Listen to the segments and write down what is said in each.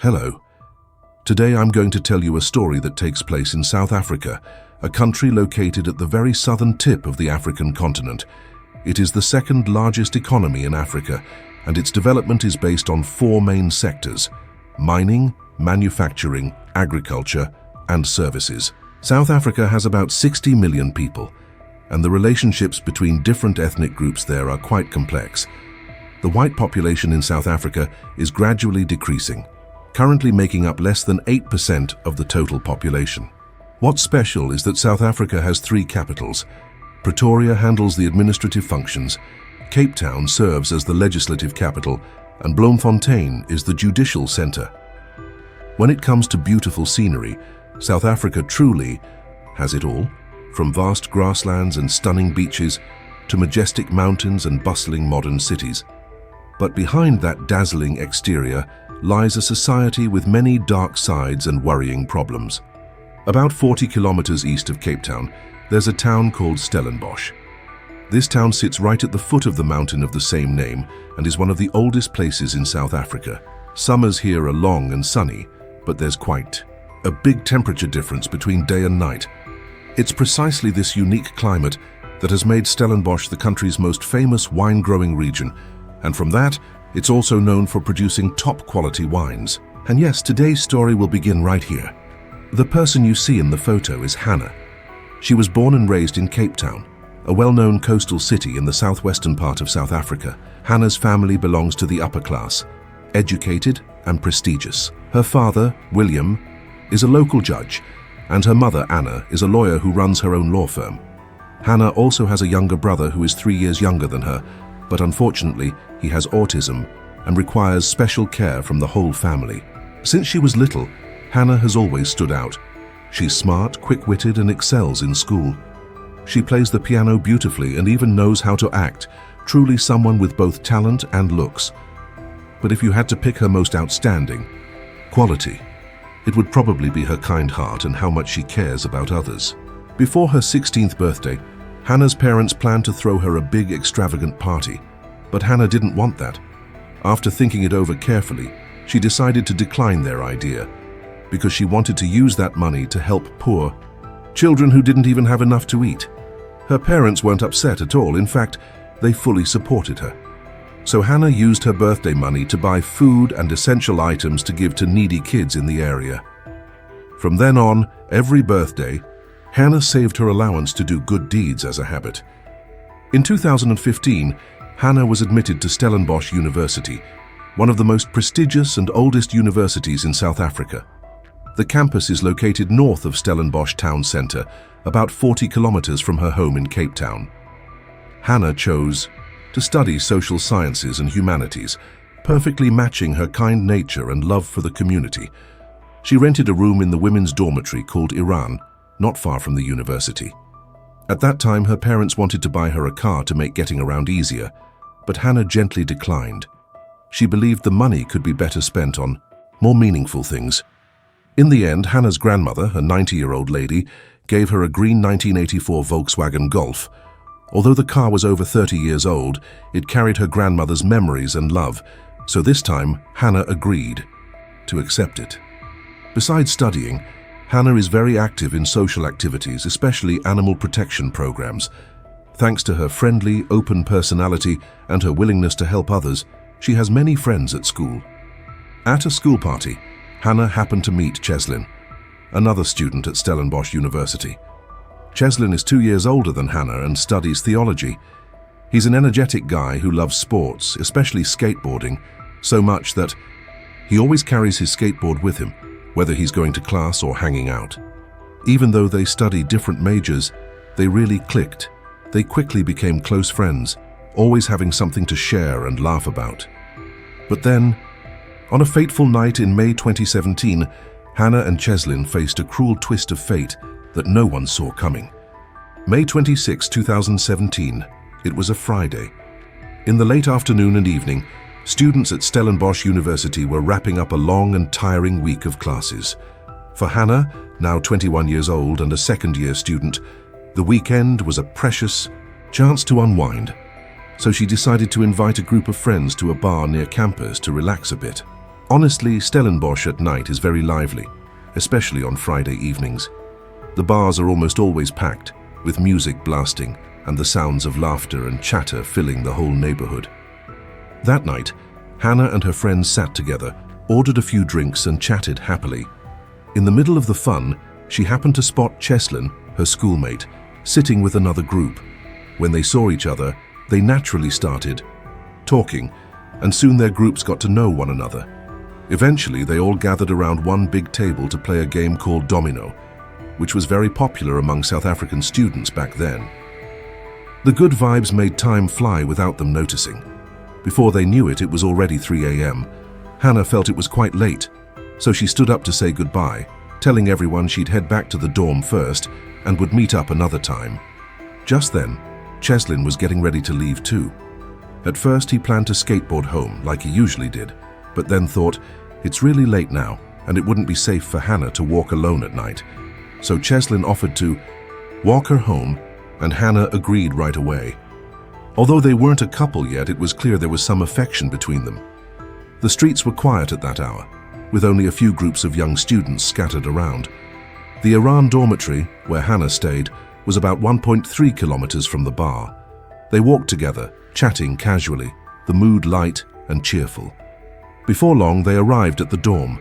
Hello. Today I'm going to tell you a story that takes place in South Africa, a country located at the very southern tip of the African continent. It is the second largest economy in Africa, and its development is based on four main sectors: mining, manufacturing, agriculture, and services. South Africa has about 60 million people, and the relationships between different ethnic groups there are quite complex. The white population in South Africa is gradually decreasing, currently making up less than 8% of the total population. What's special is that South Africa has three capitals. Pretoria handles the administrative functions, Cape Town serves as the legislative capital, and Bloemfontein is the judicial center. When it comes to beautiful scenery, South Africa truly has it all, from vast grasslands and stunning beaches to majestic mountains and bustling modern cities. But behind that dazzling exterior lies a society with many dark sides and worrying problems. About 40 kilometers east of Cape Town, there's a town called Stellenbosch. This town sits right at the foot of the mountain of the same name and is one of the oldest places in South Africa. Summers here are long and sunny, but there's quite a big temperature difference between day and night. It's precisely this unique climate that has made Stellenbosch the country's most famous wine-growing region, and from that, it's also known for producing top-quality wines. And yes, today's story will begin right here. The person you see in the photo is Hannah. She was born and raised in Cape Town, a well-known coastal city in the southwestern part of South Africa. Hannah's family belongs to the upper class, educated and prestigious. Her father, William, is a local judge, and her mother, Anna, is a lawyer who runs her own law firm. Hannah also has a younger brother who is 3 years younger than her, but unfortunately, he has autism and requires special care from the whole family. Since she was little, Hannah has always stood out. She's smart, quick-witted, and excels in school. She plays the piano beautifully and even knows how to act, truly someone with both talent and looks. But if you had to pick her most outstanding quality, it would probably be her kind heart and how much she cares about others. Before her 16th birthday, Hannah's parents planned to throw her a big, extravagant party, but Hannah didn't want that. After thinking it over carefully, she decided to decline their idea because she wanted to use that money to help poor children who didn't even have enough to eat. Her parents weren't upset at all. In fact, they fully supported her. So Hannah used her birthday money to buy food and essential items to give to needy kids in the area. From then on, every birthday, Hannah saved her allowance to do good deeds as a habit. In 2015, Hannah was admitted to Stellenbosch University, one of the most prestigious and oldest universities in South Africa. The campus is located north of Stellenbosch town centre, about 40 kilometers from her home in Cape Town. Hannah chose to study social sciences and humanities, perfectly matching her kind nature and love for the community. She rented a room in the women's dormitory called Iran, not far from the university. At that time, her parents wanted to buy her a car to make getting around easier, but Hannah gently declined. She believed the money could be better spent on more meaningful things. In the end, Hannah's grandmother, a 90-year-old lady, gave her a green 1984 Volkswagen Golf. Although the car was over 30 years old, it carried her grandmother's memories and love, so this time Hannah agreed to accept it. Besides studying, Hannah is very active in social activities, especially animal protection programs. Thanks to her friendly, open personality and her willingness to help others, she has many friends at school. At a school party, Hannah happened to meet Cheslin, another student at Stellenbosch University. Cheslin is 2 years older than Hannah and studies theology. He's an energetic guy who loves sports, especially skateboarding, so much that he always carries his skateboard with him, whether he's going to class or hanging out. Even though they study different majors, they really clicked. They quickly became close friends, always having something to share and laugh about. But then, on a fateful night in May 2017, Hannah and Cheslin faced a cruel twist of fate that no one saw coming. May 26, 2017, it was a Friday. In the late afternoon and evening, students at Stellenbosch University were wrapping up a long and tiring week of classes. For Hannah, now 21 years old and a second-year student, the weekend was a precious chance to unwind. So she decided to invite a group of friends to a bar near campus to relax a bit. Honestly, Stellenbosch at night is very lively, especially on Friday evenings. The bars are almost always packed, with music blasting and the sounds of laughter and chatter filling the whole neighborhood. That night, Hannah and her friends sat together, ordered a few drinks and chatted happily. In the middle of the fun, she happened to spot Cheslin, her schoolmate, sitting with another group. When they saw each other, they naturally started talking, and soon their groups got to know one another. Eventually, they all gathered around one big table to play a game called domino, which was very popular among South African students back then. The good vibes made time fly without them noticing. Before they knew it, it was already 3 a.m. Hannah felt it was quite late, so she stood up to say goodbye, telling everyone she'd head back to the dorm first and would meet up another time. Just then, Cheslin was getting ready to leave too. At first, he planned to skateboard home like he usually did, but then thought, it's really late now, and it wouldn't be safe for Hannah to walk alone at night. So Cheslin offered to walk her home, and Hannah agreed right away. Although they weren't a couple yet, it was clear there was some affection between them. The streets were quiet at that hour, with only a few groups of young students scattered around. The Iran dormitory, where Hannah stayed, was about 1.3 kilometers from the bar. They walked together, chatting casually, the mood light and cheerful. Before long, they arrived at the dorm.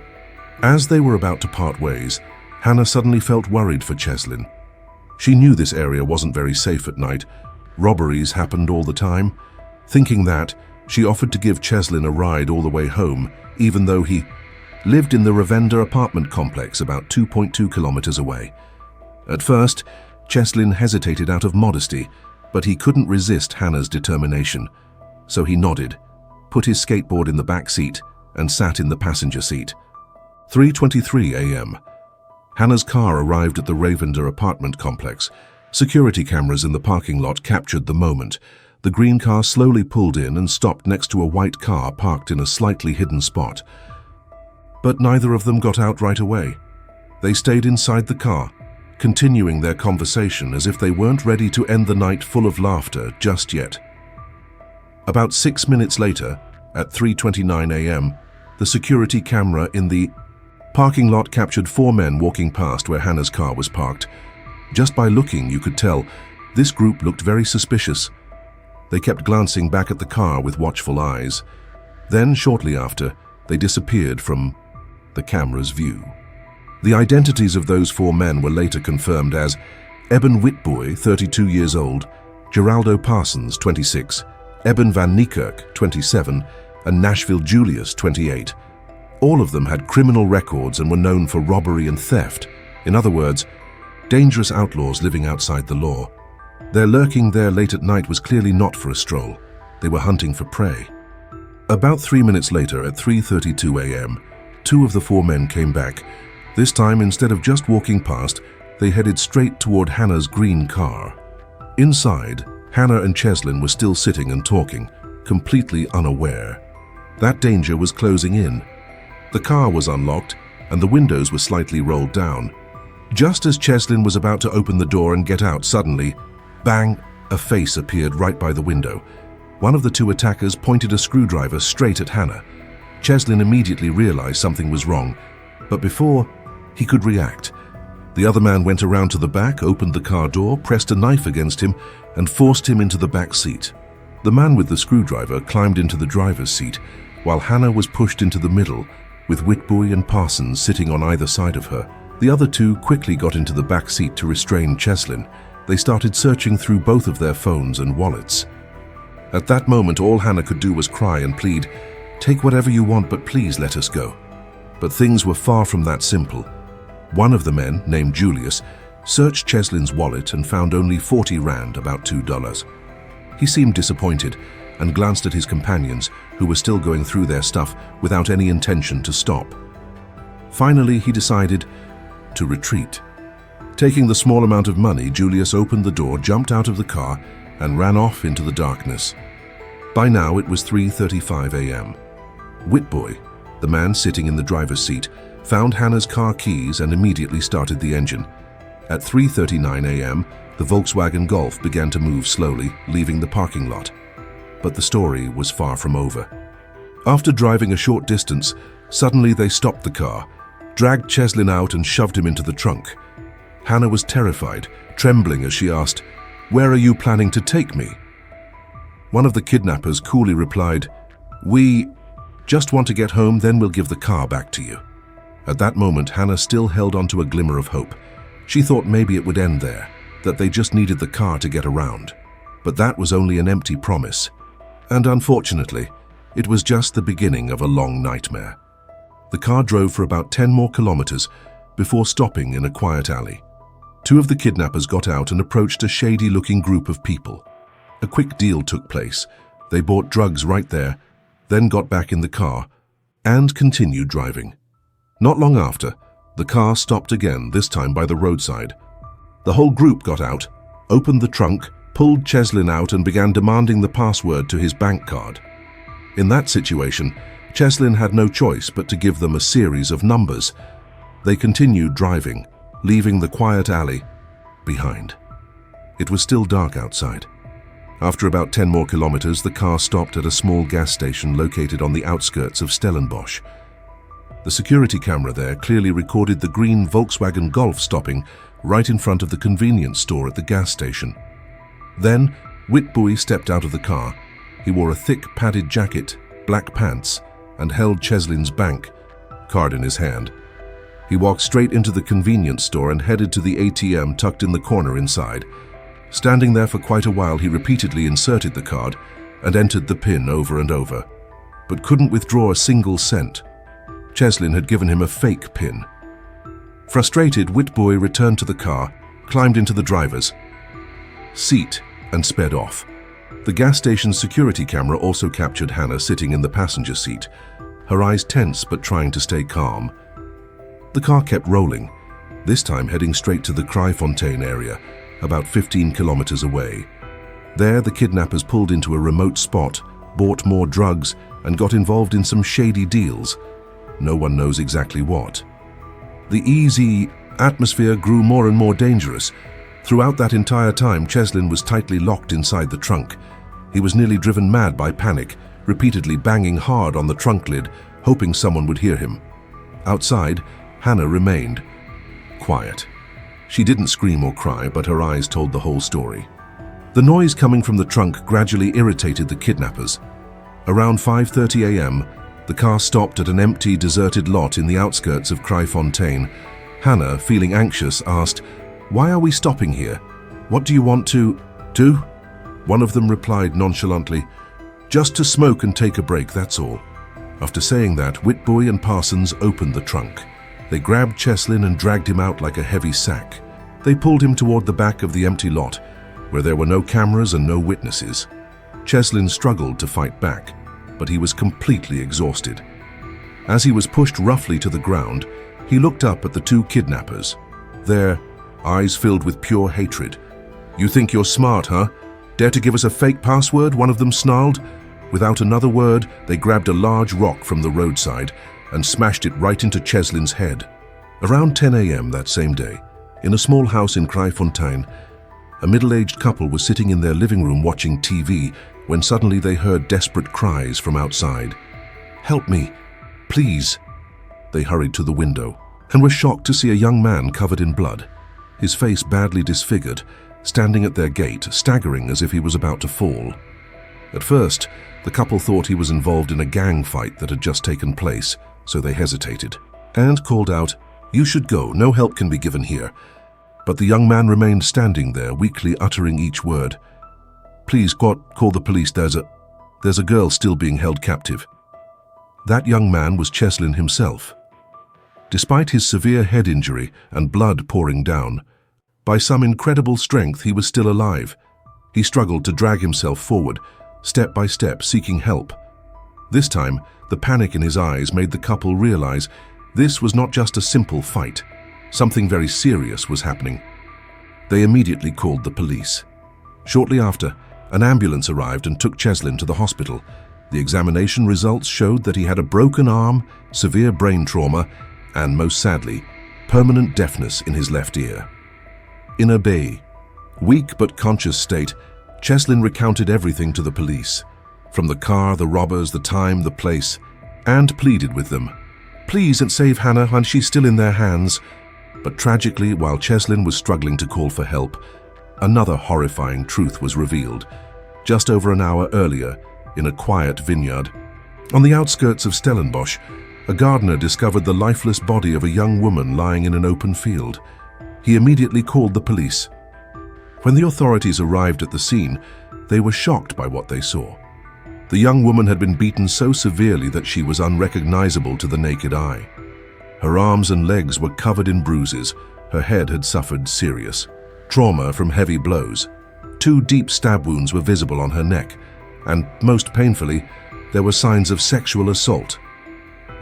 As they were about to part ways, Hannah suddenly felt worried for Cheslin. She knew this area wasn't very safe at night. Robberies happened all the time. Thinking that, she offered to give Cheslin a ride all the way home, even though he lived in the Ravenda apartment complex about 2.2 kilometers away. At first, Cheslin hesitated out of modesty, but he couldn't resist Hannah's determination. So he nodded, put his skateboard in the back seat, and sat in the passenger seat. 3:23 a.m. Hannah's car arrived at the Ravenda apartment complex. Security cameras in the parking lot captured the moment. The green car slowly pulled in and stopped next to a white car parked in a slightly hidden spot. But neither of them got out right away. They stayed inside the car, continuing their conversation as if they weren't ready to end the night full of laughter just yet. About 6 minutes later, at 3:29 a.m., the security camera in the parking lot captured 4 men walking past where Hannah's car was parked. Just by looking, you could tell this group looked very suspicious. They kept glancing back at the car with watchful eyes. Then, shortly after, they disappeared from the camera's view. The identities of those 4 men were later confirmed as Eben Witbooi, 32 years old, Geraldo Parsons, 26, Eben van Niekerk, 27, and Nashville Julius, 28. All of them had criminal records and were known for robbery and theft. In other words, dangerous outlaws living outside the law. Their lurking there late at night was clearly not for a stroll. They were hunting for prey. About 3 minutes later, at 3:32 a.m., 2 of the 4 men came back. This time, instead of just walking past, they headed straight toward Hannah's green car. Inside, Hannah and Cheslin were still sitting and talking, completely unaware. That danger was closing in. The car was unlocked, and the windows were slightly rolled down. Just as Cheslin was about to open the door and get out, suddenly, bang, a face appeared right by the window. One of the 2 attackers pointed a screwdriver straight at Hannah. Cheslin immediately realized something was wrong, but before he could react, the other man went around to the back, opened the car door, pressed a knife against him, and forced him into the back seat. The man with the screwdriver climbed into the driver's seat, while Hannah was pushed into the middle, with Witbooi and Parsons sitting on either side of her. The other 2 quickly got into the back seat to restrain Cheslin. They started searching through both of their phones and wallets. At that moment, all Hannah could do was cry and plead, "Take whatever you want, but please let us go." But things were far from that simple. One of the men, named Julius, searched Cheslin's wallet and found only 40 rand, about $2. He seemed disappointed and glanced at his companions, who were still going through their stuff without any intention to stop. Finally, he decided to retreat. Taking the small amount of money, Julius opened the door, jumped out of the car, and ran off into the darkness. By now, it was 3:35 a.m. Witbooi, the man sitting in the driver's seat, found Hannah's car keys and immediately started the engine. At 3:39 a.m., the Volkswagen Golf began to move slowly, leaving the parking lot. But the story was far from over. After driving a short distance, Suddenly, they stopped the car, dragged Cheslin out and shoved him into the trunk. Hannah was terrified, trembling as she asked, "Where are you planning to take me?" One of the kidnappers coolly replied, "We just want to get home, then we'll give the car back to you." At that moment, Hannah still held on to a glimmer of hope. She thought maybe it would end there, that they just needed the car to get around. But that was only an empty promise. And unfortunately, it was just the beginning of a long nightmare. The car drove for about 10 more kilometers before stopping in a quiet alley. Two of the kidnappers got out and approached a shady-looking group of people. A quick deal took place. They bought drugs right there, then got back in the car and continued driving. Not long after, the car stopped again, this time by the roadside. The whole group got out, opened the trunk, pulled Cheslin out and began demanding the password to his bank card. In that situation, Cheslin had no choice but to give them a series of numbers. They continued driving, leaving the quiet alley behind. It was still dark outside. After about 10 more kilometers, the car stopped at a small gas station located on the outskirts of Stellenbosch. The security camera there clearly recorded the green Volkswagen Golf stopping right in front of the convenience store at the gas station. Then, Witbooi stepped out of the car. He wore a thick padded jacket, black pants, and held Cheslin's bank card in his hand. He walked straight into the convenience store and headed to the ATM tucked in the corner inside. Standing there for quite a while, he repeatedly inserted the card and entered the PIN over and over, but couldn't withdraw a single cent. Cheslin had given him a fake PIN. Frustrated, Witbooi returned to the car, climbed into the driver's seat, and sped off. The gas station's security camera also captured Hannah sitting in the passenger seat, her eyes tense but trying to stay calm. The car kept rolling, this time heading straight to the Kraaifontein area, about 15 kilometers away. There, the kidnappers pulled into a remote spot, bought more drugs, and got involved in some shady deals. No one knows exactly what. The easy atmosphere grew more and more dangerous. Throughout that entire time, Cheslin was tightly locked inside the trunk. He was nearly driven mad by panic, repeatedly banging hard on the trunk lid, hoping someone would hear him. Outside, Hannah remained quiet. She didn't scream or cry, but her eyes told the whole story. The noise coming from the trunk gradually irritated the kidnappers. Around 5:30 a.m., the car stopped at an empty, deserted lot in the outskirts of Kraaifontein. Hannah, feeling anxious, asked, "Why are we stopping here? What do you want to do?" One of them replied nonchalantly, "Just to smoke and take a break, that's all." After saying that, Witbooi and Parsons opened the trunk. They grabbed Cheslin and dragged him out like a heavy sack. They pulled him toward the back of the empty lot, where there were no cameras and no witnesses. Cheslin struggled to fight back, but he was completely exhausted. As he was pushed roughly to the ground, he looked up at the two kidnappers, their eyes filled with pure hatred. "You think you're smart, huh? Dare to give us a fake password?" one of them snarled. Without another word, they grabbed a large rock from the roadside and smashed it right into Cheslin's head. Around 10 a.m. that same day, in a small house in Kraaifontein, a middle-aged couple was sitting in their living room watching TV when suddenly they heard desperate cries from outside. "Help me, please." They hurried to the window and were shocked to see a young man covered in blood, his face badly disfigured, standing at their gate, staggering as if he was about to fall. At first, the couple thought he was involved in a gang fight that had just taken place, so they hesitated and called out, "You should go, no help can be given here." But the young man remained standing there, weakly uttering each word. "Please, call the police, there's a girl still being held captive." That young man was Cheslin himself. Despite his severe head injury and blood pouring down, by some incredible strength he was still alive. He struggled to drag himself forward, step by step, seeking help. This time, the panic in his eyes made the couple realize this was not just a simple fight. Something very serious was happening. They immediately called the police. Shortly after, an ambulance arrived and took Cheslin to the hospital. The examination results showed that he had a broken arm, severe brain trauma, and most sadly, permanent deafness in his left ear. In a weak but conscious state, Cheslin recounted everything to the police, from the car, the robbers, the time, the place, and pleaded with them, please, and save Hannah, and she's still in their hands." But tragically, while Cheslin was struggling to call for help, another horrifying truth was revealed. Just over an hour earlier, in a quiet vineyard, on the outskirts of Stellenbosch, a gardener discovered the lifeless body of a young woman lying in an open field. He immediately called the police. When the authorities arrived at the scene, they were shocked by what they saw. The young woman had been beaten so severely that she was unrecognizable to the naked eye. Her arms and legs were covered in bruises. Her head had suffered serious trauma from heavy blows. 2 deep stab wounds were visible on her neck, and most painfully, there were signs of sexual assault.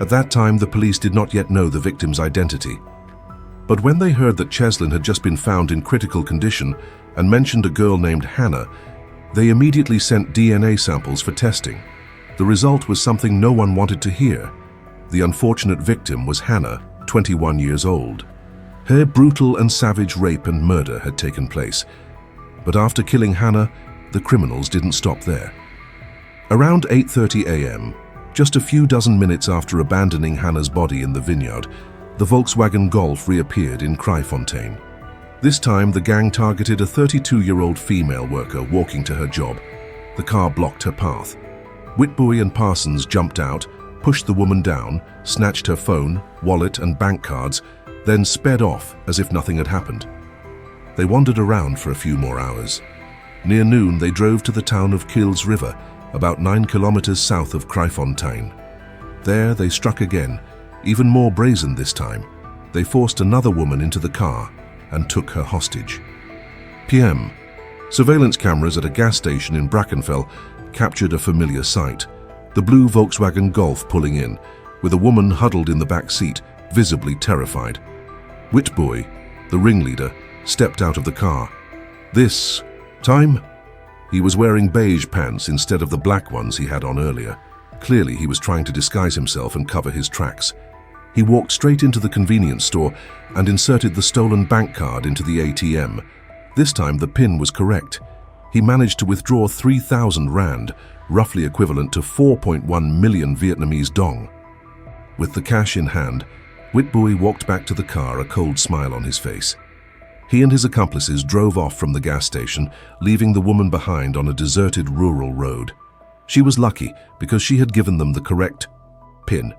At that time, the police did not yet know the victim's identity. But when they heard that Cheslin had just been found in critical condition and mentioned a girl named Hannah, they immediately sent DNA samples for testing. The result was something no one wanted to hear. The unfortunate victim was Hannah, 21 years old. Her brutal and savage rape and murder had taken place. But after killing Hannah, the criminals didn't stop there. Around 8:30 a.m., just a few dozen minutes after abandoning Hannah's body in the vineyard, the Volkswagen Golf reappeared in Kraaifontein. This time, the gang targeted a 32-year-old female worker walking to her job. The car blocked her path. Whitboy and Parsons jumped out, pushed the woman down, snatched her phone, wallet, and bank cards, then sped off as if nothing had happened. They wandered around for a few more hours. Near noon, they drove to the town of Kills River, about 9 kilometers south of Kraaifontein. There, they struck again, even more brazen this time. They forced another woman into the car and took her hostage. PM. Surveillance cameras at a gas station in Brackenfell captured a familiar sight: the blue Volkswagen Golf pulling in, with a woman huddled in the back seat, visibly terrified. Whitboy, the ringleader, stepped out of the car. This time, he was wearing beige pants instead of the black ones he had on earlier. Clearly, he was trying to disguise himself and cover his tracks. He walked straight into the convenience store and inserted the stolen bank card into the ATM. This time, the PIN was correct. He managed to withdraw 3,000 rand, roughly equivalent to 4.1 million Vietnamese dong. With the cash in hand, Whitboy walked back to the car, a cold smile on his face. He and his accomplices drove off from the gas station, leaving the woman behind on a deserted rural road. She was lucky because she had given them the correct PIN.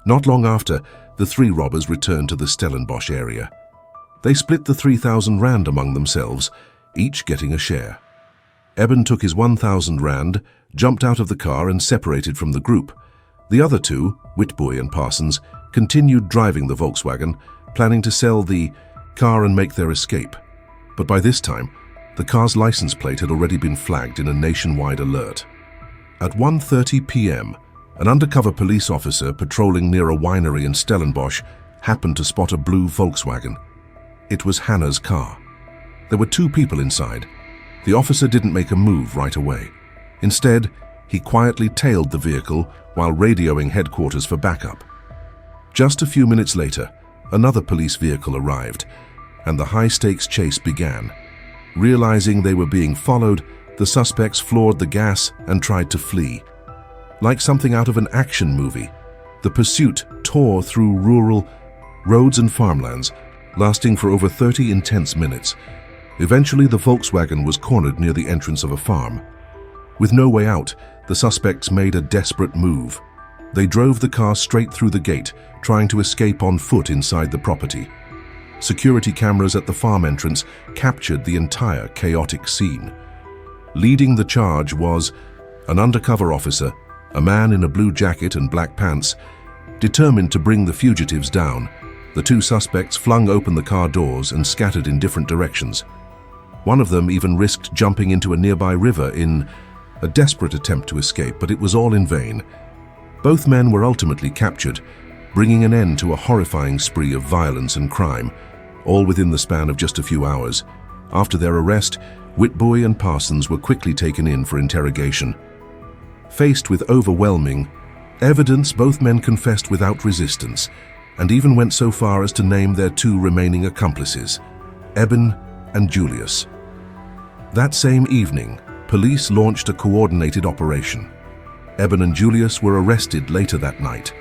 Not long after, the 3 robbers returned to the Stellenbosch area. They split the 3,000 rand among themselves, each getting a share. Eben took his 1,000 rand, jumped out of the car and separated from the group. The other 2, Whitboy and Parsons, continued driving the Volkswagen, planning to sell the car and make their escape. But by this time, the car's license plate had already been flagged in a nationwide alert. At 1:30 p.m., an undercover police officer patrolling near a winery in Stellenbosch happened to spot a blue Volkswagen. It was Hannah's car. There were 2 people inside. The officer didn't make a move right away. Instead, he quietly tailed the vehicle while radioing headquarters for backup. Just a few minutes later, another police vehicle arrived, and the high-stakes chase began. Realizing they were being followed, the suspects floored the gas and tried to flee. Like something out of an action movie, the pursuit tore through rural roads and farmlands, lasting for over 30 intense minutes. Eventually, the Volkswagen was cornered near the entrance of a farm. With no way out, the suspects made a desperate move. They drove the car straight through the gate, trying to escape on foot inside the property. Security cameras at the farm entrance captured the entire chaotic scene. Leading the charge was an undercover officer, a man in a blue jacket and black pants. Determined to bring the fugitives down, the 2 suspects flung open the car doors and scattered in different directions. One of them even risked jumping into a nearby river in a desperate attempt to escape, but it was all in vain. Both men were ultimately captured, bringing an end to a horrifying spree of violence and crime, all within the span of just a few hours. After their arrest, Whitboy and Parsons were quickly taken in for interrogation. Faced with overwhelming evidence, both men confessed without resistance, and even went so far as to name their 2 remaining accomplices, Eben and Julius. That same evening, police launched a coordinated operation. Eben and Julius were arrested later that night.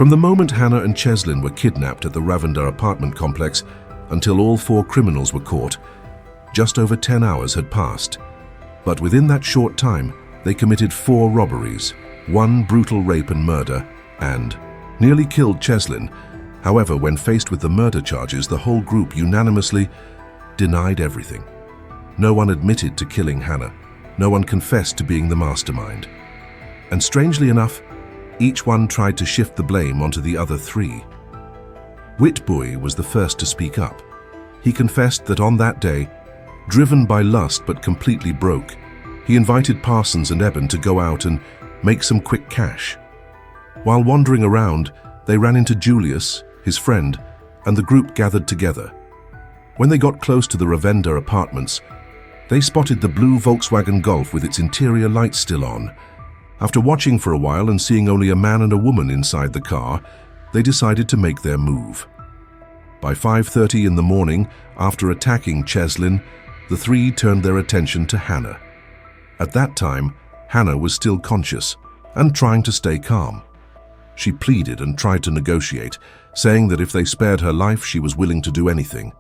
From the moment Hannah and Cheslin were kidnapped at the Ravender apartment complex until all 4 criminals were caught, just over 10 hours had passed. But within that short time, they committed 4 robberies, 1 brutal rape and murder, and nearly killed Cheslin. However, when faced with the murder charges, the whole group unanimously denied everything. No one admitted to killing Hannah. No one confessed to being the mastermind. And strangely enough, each one tried to shift the blame onto the other 3. Witbooi was the first to speak up. He confessed that on that day, driven by lust but completely broke, he invited Parsons and Eben to go out and make some quick cash. While wandering around, they ran into Julius, his friend, and the group gathered together. When they got close to the Ravender apartments, they spotted the blue Volkswagen Golf with its interior lights still on. After watching for a while and seeing only a man and a woman inside the car, they decided to make their move. By 5:30 in the morning, after attacking Cheslin, the 3 turned their attention to Hannah. At that time, Hannah was still conscious and trying to stay calm. She pleaded and tried to negotiate, saying that if they spared her life, she was willing to do anything.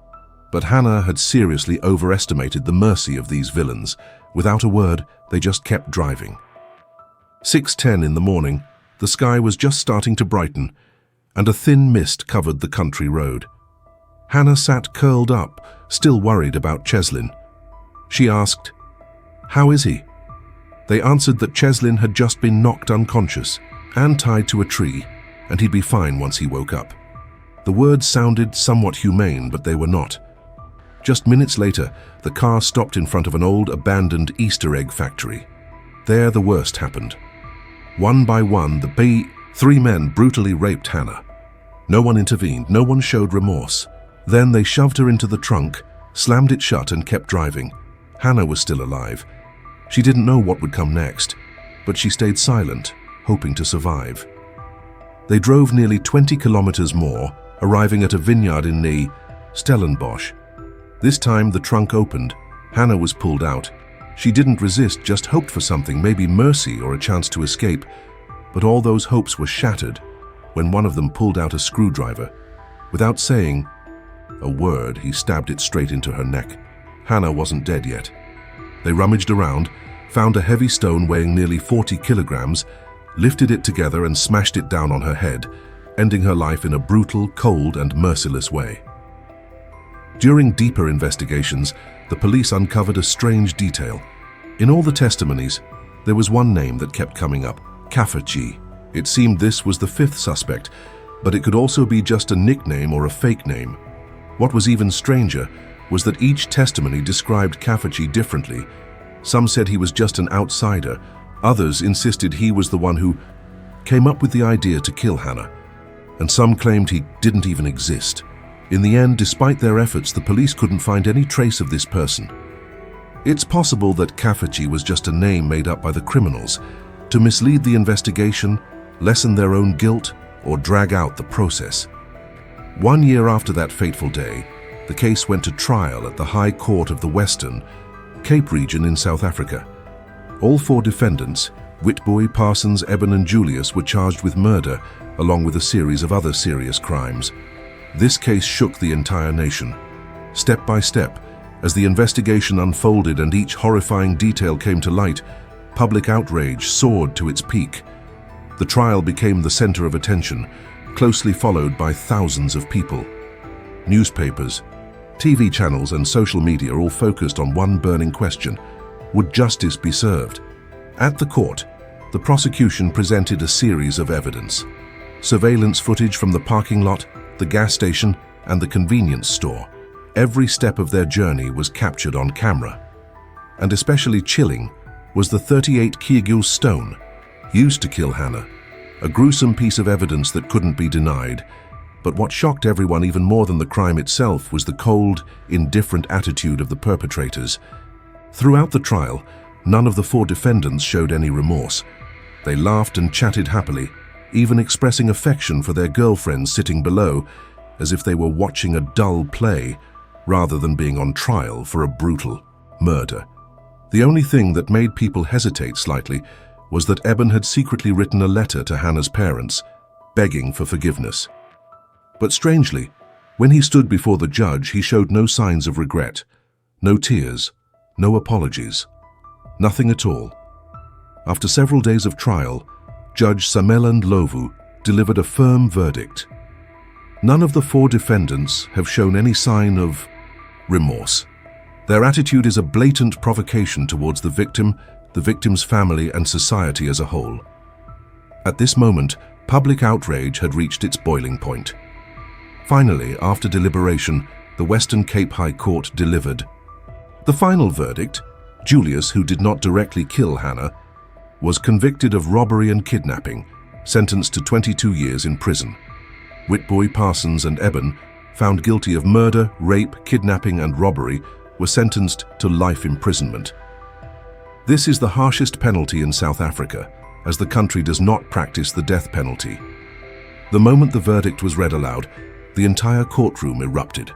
But Hannah had seriously overestimated the mercy of these villains. Without a word, they just kept driving. 6:10 in the morning, the sky was just starting to brighten, and a thin mist covered the country road. Hannah sat curled up, still worried about Cheslin. She asked, "How is he?" They answered that Cheslin had just been knocked unconscious and tied to a tree, and he'd be fine once he woke up. The words sounded somewhat humane, but they were not. Just minutes later, the car stopped in front of an old, abandoned Easter egg factory. There the worst happened. One by one, the 3 men brutally raped Hannah. No one intervened, no one showed remorse. Then they shoved her into the trunk, slammed it shut and kept driving. Hannah was still alive. She didn't know what would come next, but she stayed silent, hoping to survive. They drove nearly 20 kilometers more, arriving at a vineyard in the Stellenbosch. This time the trunk opened. Hannah was pulled out. She didn't resist, just hoped for something, maybe mercy or a chance to escape. But all those hopes were shattered when one of them pulled out a screwdriver. Without saying a word, he stabbed it straight into her neck. Hannah wasn't dead yet. They rummaged around, found a heavy stone weighing nearly 40 kilograms, lifted it together and smashed it down on her head, ending her life in a brutal, cold, and merciless way. During deeper investigations, the police uncovered a strange detail. In all the testimonies, there was one name that kept coming up, Kafferchi. It seemed this was the 5th suspect, but it could also be just a nickname or a fake name. What was even stranger was that each testimony described Kafferchi differently. Some said he was just an outsider. Others insisted he was the one who came up with the idea to kill Hannah. And some claimed he didn't even exist. In the end, despite their efforts, the police couldn't find any trace of this person. It's possible that Kafferchi was just a name made up by the criminals to mislead the investigation, lessen their own guilt, or drag out the process. 1 year after that fateful day, the case went to trial at the High Court of the Western Cape region in South Africa. All 4 defendants, Witbooi, Parsons, Eben and Julius, were charged with murder, along with a series of other serious crimes. This case shook the entire nation. Step by step, as the investigation unfolded and each horrifying detail came to light, public outrage soared to its peak. The trial became the center of attention, closely followed by thousands of people. Newspapers, TV channels and social media all focused on one burning question: would justice be served? At the court, the prosecution presented a series of evidence. Surveillance footage from the parking lot, the gas station, and the convenience store. Every step of their journey was captured on camera. And especially chilling was the 38 kg stone used to kill Hannah, a gruesome piece of evidence that couldn't be denied. But what shocked everyone even more than the crime itself was the cold, indifferent attitude of the perpetrators. Throughout the trial, none of the 4 defendants showed any remorse. They laughed and chatted happily, even expressing affection for their girlfriends sitting below, as if they were watching a dull play rather than being on trial for a brutal murder. The only thing that made people hesitate slightly was that Eben had secretly written a letter to Hannah's parents. begging for forgiveness. But strangely, when he stood before the judge, he showed no signs of regret, no tears, no apologies, nothing at all. After several days of trial, Judge Samelan Ndlovu delivered a firm verdict. None of the 4 defendants have shown any sign of remorse. Their attitude is a blatant provocation towards the victim, the victim's family, and society as a whole. At this moment, public outrage had reached its boiling point. Finally, after deliberation, the Western Cape High Court delivered. The final verdict, Julius, who did not directly kill Hannah, was convicted of robbery and kidnapping, sentenced to 22 years in prison. Witbooi, Parsons, and Eben, found guilty of murder, rape, kidnapping, and robbery, were sentenced to life imprisonment. This is the harshest penalty in South Africa, as the country does not practice the death penalty. The moment the verdict was read aloud, the entire courtroom erupted.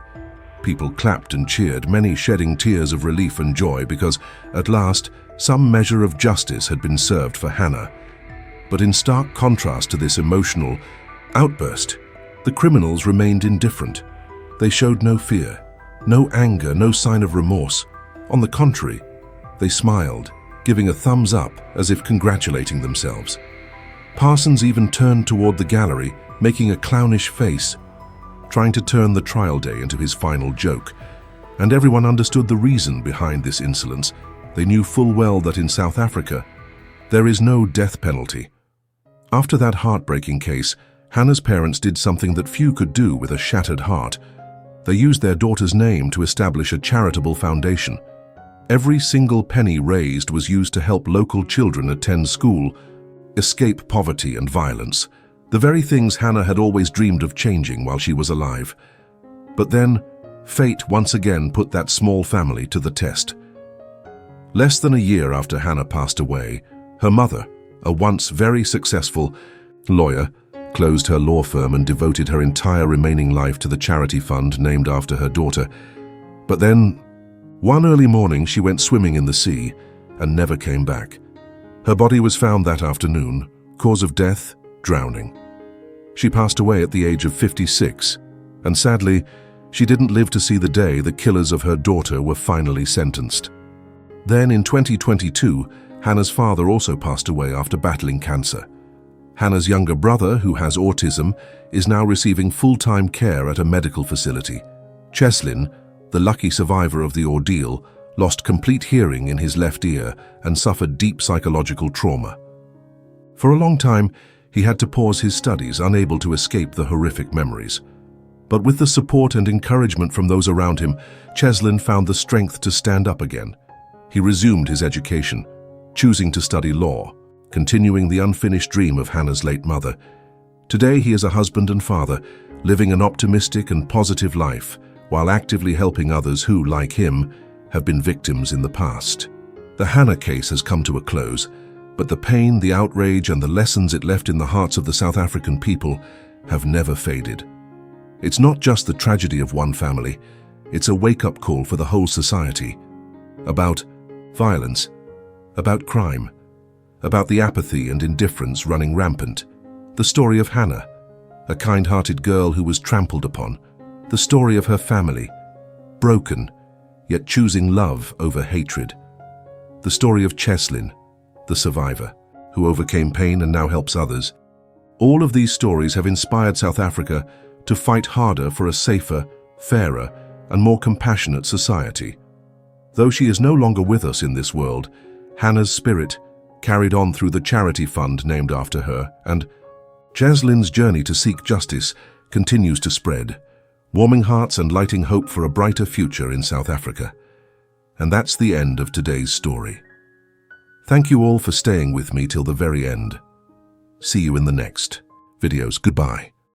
People clapped and cheered, many shedding tears of relief and joy because, at last, some measure of justice had been served for Hannah. But in stark contrast to this emotional outburst, the criminals remained indifferent. They showed no fear, no anger, no sign of remorse. On the contrary, they smiled, giving a thumbs up as if congratulating themselves. Parsons even turned toward the gallery, making a clownish face, trying to turn the trial day into his final joke. And everyone understood the reason behind this insolence. They knew full well that in South Africa, there is no death penalty. After that heartbreaking case, Hannah's parents did something that few could do with a shattered heart. They used their daughter's name to establish a charitable foundation. Every single penny raised was used to help local children attend school, escape poverty and violence, the very things Hannah had always dreamed of changing while she was alive. But then, fate once again put that small family to the test. Less than a year after Hannah passed away, her mother, a once very successful lawyer, closed her law firm and devoted her entire remaining life to the charity fund named after her daughter. But then, one early morning, she went swimming in the sea and never came back. Her body was found that afternoon, cause of death, drowning. She passed away at the age of 56, and sadly, she didn't live to see the day the killers of her daughter were finally sentenced. Then in 2022, Hannah's father also passed away after battling cancer. Hannah's younger brother, who has autism, is now receiving full-time care at a medical facility. Cheslin, the lucky survivor of the ordeal, lost complete hearing in his left ear and suffered deep psychological trauma. For a long time, he had to pause his studies, unable to escape the horrific memories. But with the support and encouragement from those around him, Cheslin found the strength to stand up again. He resumed his education, choosing to study law, continuing the unfinished dream of Hannah's late mother. Today he is a husband and father, living an optimistic and positive life, while actively helping others who, like him, have been victims in the past. The Hannah case has come to a close, but the pain, the outrage, and the lessons it left in the hearts of the South African people have never faded. It's not just the tragedy of one family, it's a wake-up call for the whole society. About violence, about crime, about the apathy and indifference running rampant. The story of Hannah, a kind-hearted girl who was trampled upon. The story of her family, broken, yet choosing love over hatred. The story of Cheslin, the survivor, who overcame pain and now helps others. All of these stories have inspired South Africa to fight harder for a safer, fairer, and more compassionate society. Though she is no longer with us in this world, Hannah's spirit carried on through the charity fund named after her, and Cheslin's journey to seek justice continues to spread, warming hearts and lighting hope for a brighter future in South Africa. And that's the end of today's story. Thank you all for staying with me till the very end. See you in the next videos. Goodbye.